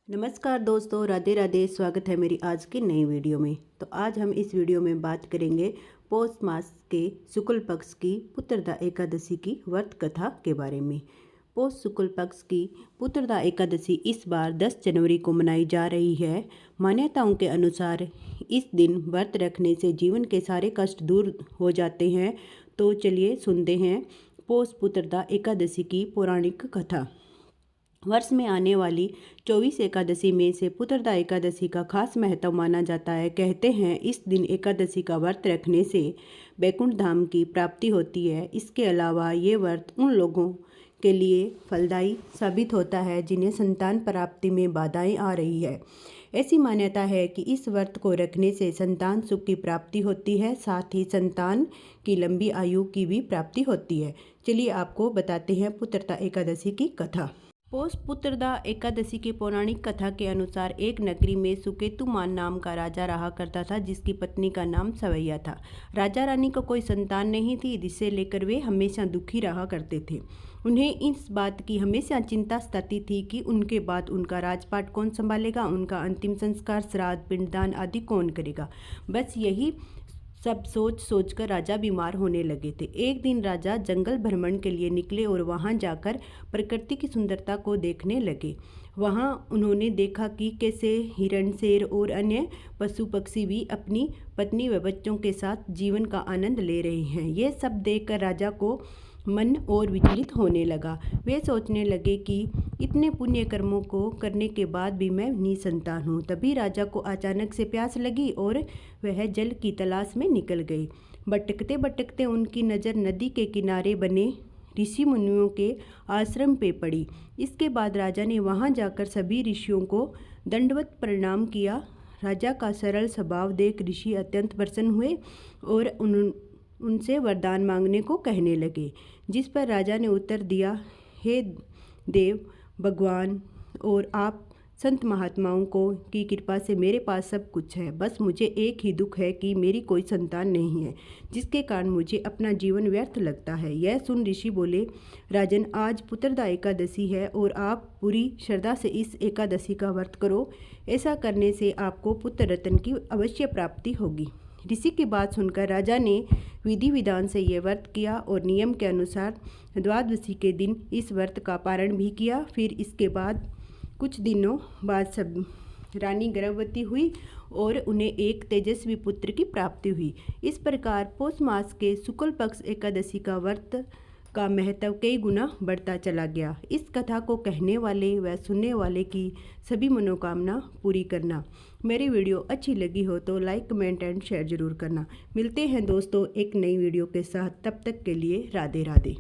नमस्कार दोस्तों, राधे राधे। स्वागत है मेरी आज की नई वीडियो में। तो आज हम इस वीडियो में बात करेंगे पौष मास के शुक्ल पक्ष की पुत्रदा एकादशी की व्रत कथा के बारे में। पौष शुक्ल पक्ष की पुत्रदा एकादशी इस बार 10 जनवरी को मनाई जा रही है। मान्यताओं के अनुसार इस दिन व्रत रखने से जीवन के सारे कष्ट दूर हो जाते हैं। तो चलिए सुनते हैं पौष पुत्रदा एकादशी की पौराणिक कथा। वर्ष में आने वाली 24 एकादशी में से पुत्रदा एकादशी का खास महत्व माना जाता है। कहते हैं इस दिन एकादशी का व्रत रखने से बैकुंठ धाम की प्राप्ति होती है। इसके अलावा ये व्रत उन लोगों के लिए फलदायी साबित होता है जिन्हें संतान प्राप्ति में बाधाएं आ रही है। ऐसी मान्यता है कि इस व्रत को रखने से संतान सुख की प्राप्ति होती है, साथ ही संतान की लंबी आयु की भी प्राप्ति होती है। चलिए आपको बताते हैं पुत्रदा एकादशी की कथा। पौष पुत्रदा एकादशी की पौराणिक कथा के अनुसार एक नगरी में सुकेतुमान नाम का राजा रहा करता था, जिसकी पत्नी का नाम सवैया था। राजा रानी को कोई संतान नहीं थी, जिसे लेकर वे हमेशा दुखी रहा करते थे। उन्हें इस बात की हमेशा चिंता सताती थी कि उनके बाद उनका राजपाट कौन संभालेगा, उनका अंतिम संस्कार, श्राद्ध, पिंडदान आदि कौन करेगा। बस यही सब सोच सोचकर राजा बीमार होने लगे थे। एक दिन राजा जंगल भ्रमण के लिए निकले और वहां जाकर प्रकृति की सुंदरता को देखने लगे। वहां उन्होंने देखा कि कैसे हिरण, शेर और अन्य पशु पक्षी भी अपनी पत्नी व बच्चों के साथ जीवन का आनंद ले रहे हैं। ये सब देखकर राजा को मन और विचलित होने लगा। वे सोचने लगे कि इतने पुण्य कर्मों को करने के बाद भी मैं निसंतान हूँ। तभी राजा को अचानक से प्यास लगी और वह जल की तलाश में निकल गए। भटकते भटकते उनकी नज़र नदी के किनारे बने ऋषि मुनियों के आश्रम पे पड़ी। इसके बाद राजा ने वहाँ जाकर सभी ऋषियों को दंडवत प्रणाम किया। राजा का सरल स्वभाव देख ऋषि अत्यंत प्रसन्न हुए और उनसे वरदान मांगने को कहने लगे, जिस पर राजा ने उत्तर दिया, हे देव भगवान और आप संत महात्माओं को की कृपा से मेरे पास सब कुछ है। बस मुझे एक ही दुख है कि मेरी कोई संतान नहीं है, जिसके कारण मुझे अपना जीवन व्यर्थ लगता है। यह सुन ऋषि बोले, राजन, आज पुत्रदा एकादशी है और आप पूरी श्रद्धा से इस एकादशी का व्रत करो। ऐसा करने से आपको पुत्र रत्न की अवश्य प्राप्ति होगी। ऋषि की बात सुनकर राजा ने विधि विधान से यह व्रत किया और नियम के अनुसार द्वादशी के दिन इस व्रत का पारण भी किया। फिर इसके बाद कुछ दिनों बाद सब रानी गर्भवती हुई और उन्हें एक तेजस्वी पुत्र की प्राप्ति हुई। इस प्रकार पौष मास के शुक्ल पक्ष एकादशी का व्रत का महत्व कई गुना बढ़ता चला गया। इस कथा को कहने वाले व सुनने वाले की सभी मनोकामना पूरी करना। मेरी वीडियो अच्छी लगी हो तो लाइक, कमेंट एंड शेयर जरूर करना। मिलते हैं दोस्तों एक नई वीडियो के साथ। तब तक के लिए राधे राधे।